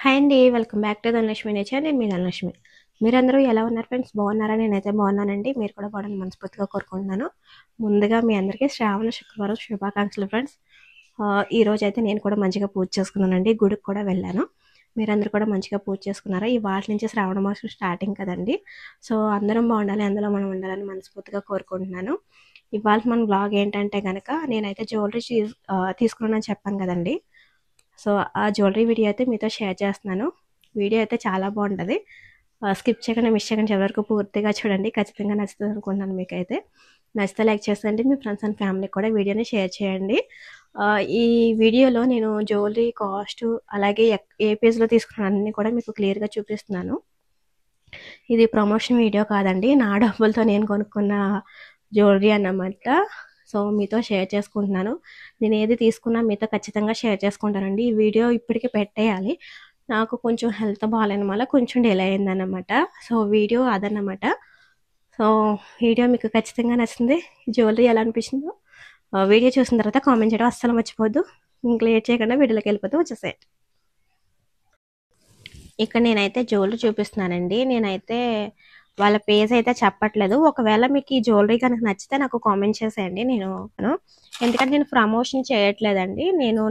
Hi అండి. Welcome back to Dhanalakshmi nature. నేను మీ ధనలక్ష్మి. మీరందరూ ఎలా ఉన్నారు ఫ్రెండ్స్? బాగున్నారా? నేనైతే బాగున్నానండి. మీరు కూడా బాగుండాలని మనస్ఫూర్తిగా కోరుకుంటున్నాను. ముందుగా మీ అందరికీ శ్రావణ శుక్రవారం శుభాకాంక్షలు ఫ్రెండ్స్. ఈరోజు అయితే నేను కూడా మంచిగా పూజ చేసుకున్నానండి. గుడికి కూడా వెళ్ళాను. మీరందరూ కూడా మంచిగా పూజ చేసుకున్నారా? ఈ వాటి నుంచి శ్రావణ మాసం స్టార్టింగ్ కదండి. సో అందరం బాగుండాలి, అందులో మనం ఉండాలని మనస్ఫూర్తిగా కోరుకుంటున్నాను. ఇవాళ మన బ్లాగ్ ఏంటంటే కనుక నేనైతే జ్యువెలరీ తీసుకున్నానని చెప్పాను కదండి. సో ఆ జ్యువెలరీ వీడియో అయితే మీతో షేర్ చేస్తున్నాను. వీడియో అయితే చాలా బాగుంటుంది. స్కిప్ చేయకుండా మిస్ చేయకుండా చివరి వరకు పూర్తిగా చూడండి. ఖచ్చితంగా నచ్చుతుంది అనుకుంటున్నాను. మీకైతే నచ్చితే లైక్ చేసేయండి. మీ ఫ్రెండ్స్ అండ్ ఫ్యామిలీకి కూడా వీడియోని షేర్ చేయండి. ఈ వీడియోలో నేను జ్యువెలరీ కాస్ట్ అలాగే ఏ పేజ్లో తీసుకున్నాను అన్నీ కూడా మీకు క్లియర్గా చూపిస్తున్నాను. ఇది ప్రమోషన్ వీడియో కాదండి, నా డబ్బులతో నేను కొనుక్కున్న జ్యువెలరీ అన్నమాట. సో మీతో షేర్ చేసుకుంటున్నాను. నేను ఏది తీసుకున్నా మీతో ఖచ్చితంగా షేర్ చేసుకుంటానండి. ఈ వీడియో ఇప్పటికే పెట్టేయాలి. నాకు కొంచెం హెల్త్ బాగాలేని వల్ల కొంచెం డిలే అయిందన్నమాట. సో వీడియో అదన్నమాట. సో వీడియో మీకు ఖచ్చితంగా నచ్చింది. జ్యువెలరీ ఎలా అనిపించిందో వీడియో చూసిన తర్వాత కామెంట్ చేయడం అస్సలు మర్చిపోద్దు. ఇంక లేట్ చేయకుండా వీడియోలోకి వెళ్ళిపోతే వచ్చేసేయండి. ఇక్కడ నేనైతే జ్యువెలరీ చూపిస్తున్నానండి. నేనైతే వాళ్ళ పేజ్ అయితే చెప్పట్లేదు. ఒకవేళ మీకు ఈ జ్యువెలరీ కనుక నచ్చితే నాకు కామెంట్ చేసేయండి. ఎందుకంటే నేను ప్రమోషన్ చేయట్లేదండి.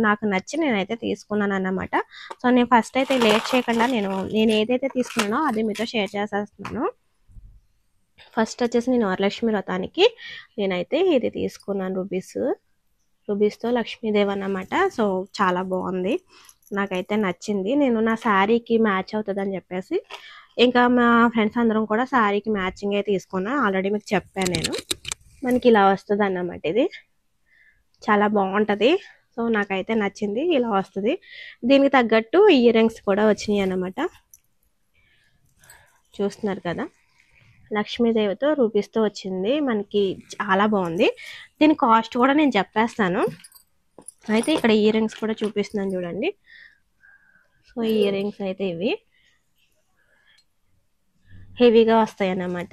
నాకు నచ్చి నేనైతే తీసుకున్నాను అన్నమాట. సో నేను ఫస్ట్ అయితే లేట్ చేయకుండా నేను ఏదైతే తీసుకున్నానో అది మీతో షేర్ చేసేస్తున్నాను. ఫస్ట్ వచ్చేసి నేను వరలక్ష్మి వ్రతానికి నేనైతే ఇది తీసుకున్నాను. రూబీస్తో లక్ష్మీదేవి అన్నమాట. సో చాలా బాగుంది, నాకైతే నచ్చింది. నేను నా శారీకి మ్యాచ్ అవుతుంది అని చెప్పేసి ఇంకా మా ఫ్రెండ్స్ అందరం కూడా శారీకి మ్యాచింగే తీసుకున్నా. ఆల్రెడీ మీకు చెప్పాను నేను. మనకి ఇలా వస్తుంది అన్నమాట. ఇది చాలా బాగుంటుంది. సో నాకైతే నచ్చింది. ఇలా వస్తుంది. దీనికి తగ్గట్టు ఇయర్ రింగ్స్ కూడా వచ్చినాయి అన్నమాట. చూస్తున్నారు కదా, లక్ష్మీదేవితో రూపీస్తో వచ్చింది. మనకి చాలా బాగుంది. దీని కాస్ట్ కూడా నేను చెప్పేస్తాను. అయితే ఇక్కడ ఇయర్ రింగ్స్ కూడా చూపిస్తున్నాను చూడండి. సో ఇయర్ రింగ్స్ అయితే ఇవి హెవీగా వస్తాయి అన్నమాట.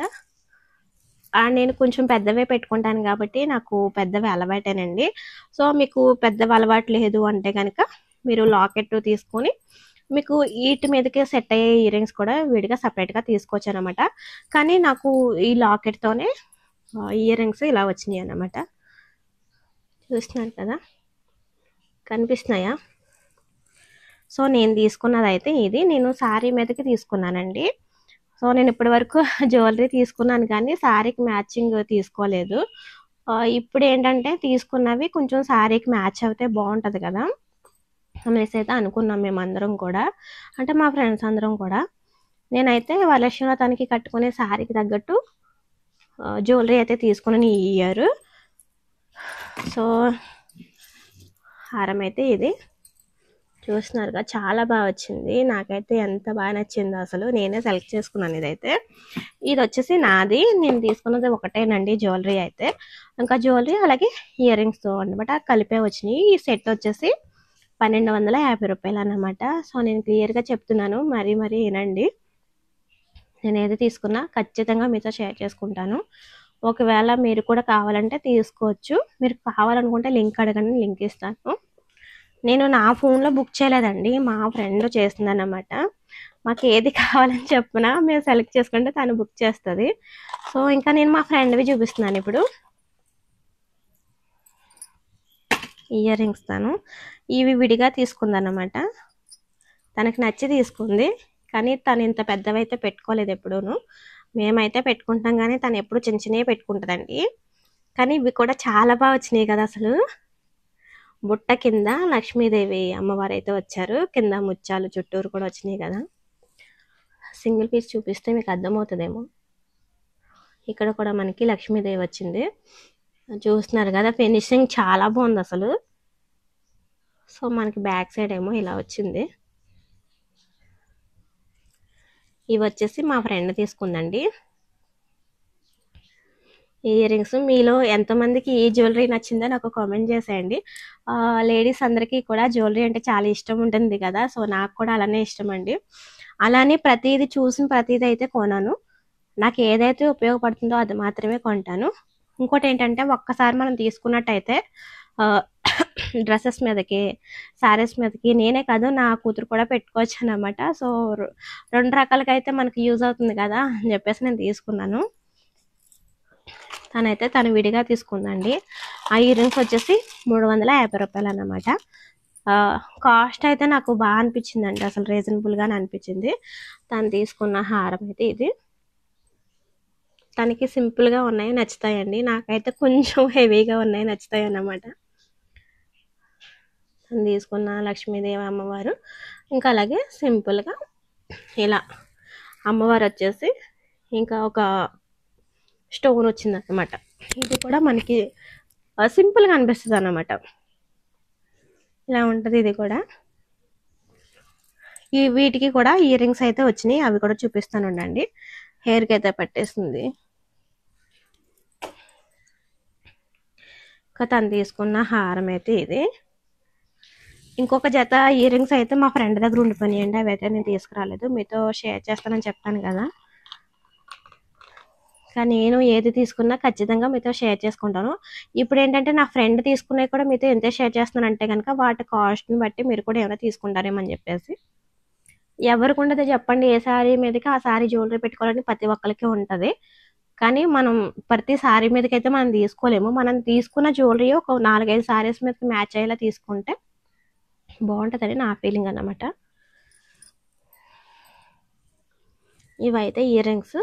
నేను కొంచెం పెద్దవే పెట్టుకుంటాను కాబట్టి నాకు పెద్దవి అలవాటేనండి. సో మీకు పెద్దవి అలవాటు లేదు అంటే కనుక మీరు లాకెట్ తీసుకొని మీకు వీటి మీదకే సెట్ అయ్యే ఇయర్ రింగ్స్ కూడా విడిగా సపరేట్గా తీసుకోవచ్చు అనమాట. కానీ నాకు ఈ లాకెట్తోనే ఇయర్ రింగ్స్ ఇలా వచ్చినాయి అన్నమాట. చూస్తున్నారు కదా, కనిపిస్తున్నాయా? సో నేను తీసుకున్నది అయితే ఇది. నేను శారీ మీదకి తీసుకున్నానండి. సో నేను ఇప్పటి వరకు జ్యువెలరీ తీసుకున్నాను కానీ శారీకి మ్యాచింగ్ తీసుకోలేదు. ఇప్పుడు ఏంటంటే తీసుకున్నవి కొంచెం శారీకి మ్యాచ్ అయితే బాగుంటుంది కదా అనేసి అయితే అనుకున్నాం మేమందరం కూడా, అంటే మా ఫ్రెండ్స్ అందరం కూడా. నేనైతే వరలక్ష్మి వ్రతానికి కట్టుకునే శారీకి తగ్గట్టు జ్యువెలరీ అయితే తీసుకున్నాను ఈ ఇయర్. సో హారం అయితే ఇది చూస్తున్నారుగా, చాలా బాగా వచ్చింది. నాకైతే ఎంత బాగా నచ్చిందో అసలు. నేనే సెలెక్ట్ చేసుకున్నాను ఇదైతే. ఇది వచ్చేసి నాది, నేను తీసుకున్నది ఒకటేనండి జ్యువెలరీ అయితే. ఇంకా జ్యువెలరీ అలాగే ఇయర్ రింగ్స్తో అనమాట కలిపే వచ్చినాయి. ఈ సెట్ వచ్చేసి 1250 రూపాయలు అన్నమాట. సో నేను క్లియర్గా చెప్తున్నాను, మరీ వినండి. నేను ఏది తీసుకున్నా ఖచ్చితంగా మీతో షేర్ చేసుకుంటాను. ఒకవేళ మీరు కూడా కావాలంటే తీసుకోవచ్చు. మీరు కావాలనుకుంటే లింక్ అడగండి, లింక్ ఇస్తాను. నేను నా ఫోన్లో బుక్ చేయలేదండి, మా ఫ్రెండ్ చేస్తుందన్నమాట. మాకు ఏది కావాలని చెప్పినా మేము సెలెక్ట్ చేసుకుంటే తను బుక్ చేస్తుంది. సో ఇంకా నేను మా ఫ్రెండ్వి చూపిస్తున్నాను ఇప్పుడు. ఇయర్ రింగ్స్ ఇవి విడిగా తీసుకుందన్నమాట. తనకి నచ్చి తీసుకుంది, కానీ తను ఇంత పెద్దవైతే పెట్టుకోలేదు ఎప్పుడూను. మేమైతే పెట్టుకుంటాం కానీ తను ఎప్పుడు చిన్న చిన్నవి పెట్టుకుంటుందండి. కానీ ఇవి కూడా చాలా బాగా వచ్చినాయి కదా అసలు. బుట్ట కింద లక్ష్మీదేవి అమ్మవారు అయితే వచ్చారు, కింద ముత్యాలు చుట్టూరు కూడా వచ్చినాయి కదా. సింగిల్ పీస్ చూపిస్తే మీకు అర్థమవుతుందేమో. ఇక్కడ కూడా మనకి లక్ష్మీదేవి వచ్చింది, చూస్తున్నారు కదా. ఫినిషింగ్ చాలా బాగుంది అసలు. సో మనకి బ్యాక్ సైడ్ ఏమో ఇలా వచ్చింది. ఇవి వచ్చేసి మా ఫ్రెండ్ తీసుకుందండి ఇయర్ రింగ్స్. మీలో ఎంతమందికి ఈ జ్యువెలరీ నచ్చిందో నాకు కామెంట్ చేసేయండి. లేడీస్ అందరికీ కూడా జ్యువెలరీ అంటే చాలా ఇష్టం ఉంటుంది కదా. సో నాకు కూడా అలానే ఇష్టం అండి. అలానే ప్రతిదీ చూసిన ప్రతిదీ అయితే కొనాను. నాకు ఏదైతే ఉపయోగపడుతుందో అది మాత్రమే కొంటాను. ఇంకోటి ఏంటంటే ఒక్కసారి మనం తీసుకున్నట్టయితే డ్రెస్సెస్ మీదకి, శారీస్ మీదకి నేనే కాదు నా కూతురు కూడా పెట్టుకోవచ్చు అనమాట. సో 2 రకాలుగా అయితే మనకి యూజ్ అవుతుంది కదా అని చెప్పేసి నేను తీసుకున్నాను. తను విడిగా తీసుకుందండి. ఆ ఇయర్ రింగ్స్ వచ్చేసి 350 రూపాయలు అన్నమాట. కాస్ట్ అయితే నాకు బాగా అనిపించిందండి, అసలు రీజనబుల్గానే అనిపించింది. తను తీసుకున్న హారం అయితే ఇది. తనకి సింపుల్గా ఉన్నాయి నచ్చుతాయండి, నాకైతే కొంచెం హెవీగా ఉన్నాయి నచ్చుతాయి అన్నమాట. తను తీసుకున్న లక్ష్మీదేవి అమ్మవారు, ఇంకా అలాగే సింపుల్గా ఇలా అమ్మవారు వచ్చేసి ఇంకా ఒక స్టోన్ వచ్చిందన్నమాట. ఇది కూడా మనకి సింపుల్గా అనిపిస్తుంది అన్నమాట. ఇలా ఉంటుంది ఇది కూడా. వీటికి కూడా ఇయర్ రింగ్స్ అయితే వచ్చినాయి, అవి కూడా చూపిస్తాను ఉండండి. హెయిర్కి అయితే పట్టేస్తుంది. తను తీసుకున్న హారం అయితే ఇది. ఇంకొక జత ఇయర్ రింగ్స్ అయితే మా ఫ్రెండ్ దగ్గర ఉండిపోయినాయండి, అవి అయితే నేను తీసుకురాలేదు, మీతో షేర్ చేస్తానని చెప్తాను కదా. కానీ నేను ఏది తీసుకున్నా ఖచ్చితంగా మీతో షేర్ చేసుకుంటాను. ఇప్పుడు ఏంటంటే నా ఫ్రెండ్ తీసుకునేవి కూడా మీతో ఎంత షేర్ చేస్తున్నానంటే కనుక వాటి కాస్ట్ని బట్టి మీరు కూడా ఏమైనా తీసుకుంటారేమని చెప్పేసి. ఎవరికి ఉండదు చెప్పండి, ఏ శారీ మీదకి ఆ శారీ జ్యువెలరీ పెట్టుకోవాలని ప్రతి ఒక్కరికి ఉంటుంది. కానీ మనం ప్రతి శారీ మీదకి అయితే మనం తీసుకోలేము. మనం తీసుకున్న జ్యువెలరీ ఒక 4-5 శారీస్ మీదకి మ్యాచ్ అయ్యేలా తీసుకుంటే బాగుంటుందని నా ఫీలింగ్ అన్నమాట. ఇవైతే ఇయర్ రింగ్స్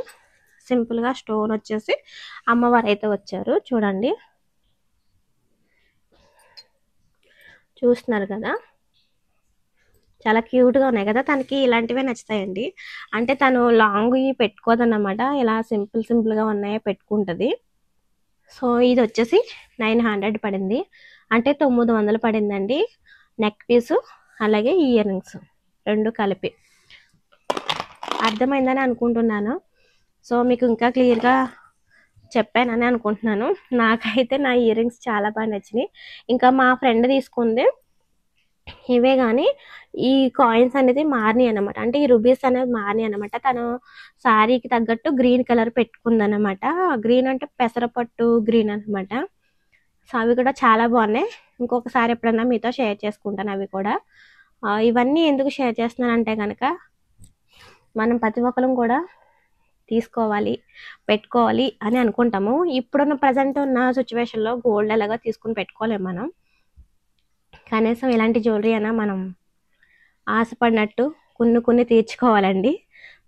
సింపుల్గా స్టోన్ వచ్చేసి అమ్మవారు అయితే వచ్చారు చూడండి, చూస్తున్నారు కదా, చాలా క్యూట్గా ఉన్నాయి కదా. తనకి ఇలాంటివే నచ్చుతాయండి, అంటే తను లాంగ్ పెట్టుకోదన్నమాట, ఇలా సింపుల్గా ఉన్నాయో పెట్టుకుంటుంది. సో ఇది వచ్చేసి 900 పడింది, అంటే 900 పడిందండి. నెక్ పీసు అలాగే ఇయర్ రింగ్స్ 2 కలిపి. అర్థమైందని అనుకుంటున్నాను. సో మీకు ఇంకా క్లియర్గా చెప్పానని అనుకుంటున్నాను. నాకైతే నా ఇయర్ రింగ్స్ చాలా బాగా నచ్చినాయి. ఇంకా మా ఫ్రెండ్ తీసుకుంది ఇవే, కానీ ఈ కాయిన్స్ అనేది మారినాయి అనమాట, అంటే ఈ రూబీస్ అనేది మారినాయి అనమాట. తను శారీకి తగ్గట్టు గ్రీన్ కలర్ పెట్టుకుందనమాట. గ్రీన్ అంటే పెసరపట్టు గ్రీన్ అనమాట. సో అవి కూడా చాలా బాగున్నాయి. ఇంకొకసారి ఎప్పుడన్నా మీతో షేర్ చేసుకుంటాను అవి కూడా. ఇవన్నీ ఎందుకు షేర్ చేస్తున్నానంటే కనుక మనం ప్రతి ఒక్కరం కూడా తీసుకోవాలి, పెట్టుకోవాలి అని అనుకుంటాము. ఇప్పుడున్న ప్రజెంట్ ఉన్న సిచ్యువేషన్లో గోల్డ్ ఎలాగా తీసుకుని పెట్టుకోలేము మనం. కనీసం ఇలాంటి జ్యువెలరీ అయినా మనం ఆశపడినట్టు కొన్ని తీర్చుకోవాలండి.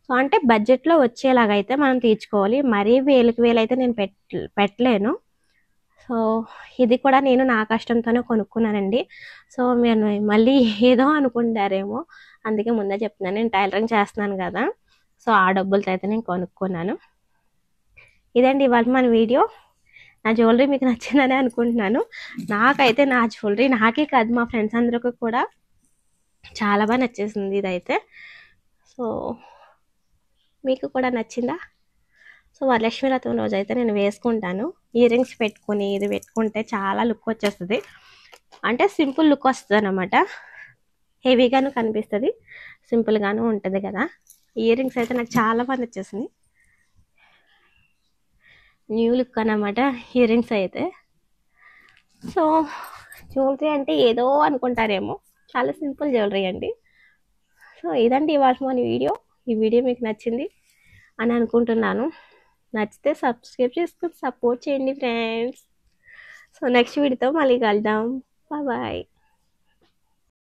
సో అంటే బడ్జెట్లో వచ్చేలాగైతే మనం తీర్చుకోవాలి. మరీ వేలకు వేలు అయితే నేను పెట్టలేను. సో ఇది కూడా నేను నా కష్టంతోనే కొనుక్కున్నానండి. సో మీరు మళ్ళీ ఏదో అనుకుంటారేమో, అందుకే ముందే చెప్తున్నాను, నేను టైలరింగ్ చేస్తున్నాను కదా, సో ఆ డబ్బులతో అయితే నేను కొనుక్కున్నాను. ఇదండి ఇవాళ మన వీడియో. నా జ్యువెలరీ మీకు నచ్చిందని అనుకుంటున్నాను. నాకైతే నా జ్యువెలరీ నాకే కాదు మా ఫ్రెండ్స్ అందరికీ కూడా చాలా బాగా నచ్చేసింది ఇదైతే. సో మీకు కూడా నచ్చిందా? సో వరలక్ష్మి వ్రతం రోజు అయితే నేను వేసుకుంటాను. ఇయర్ రింగ్స్ పెట్టుకుని ఇది పెట్టుకుంటే చాలా లుక్ వచ్చేస్తుంది, అంటే సింపుల్ లుక్ వస్తుంది అన్నమాట. హెవీగాను కనిపిస్తుంది, సింపుల్గాను ఉంటుంది కదా. ఇయర్ రింగ్స్ అయితే నాకు చాలా బాగా నచ్చేసింది, న్యూ లుక్ అన్నమాట ఇయర్ రింగ్స్ అయితే. సో జ్యువెలరీ అంటే ఏదో అనుకుంటారేమో, చాలా సింపుల్ జ్యువెలరీ అండి. సో ఇదండి ఇవాళ మన వీడియో. ఈ వీడియో మీకు నచ్చింది అని అనుకుంటున్నాను. నచ్చితే సబ్స్క్రైబ్ చేసుకుని సపోర్ట్ చేయండి ఫ్రెండ్స్. సో నెక్స్ట్ వీడియోతో మళ్ళీ కలుద్దాం. బాయ్.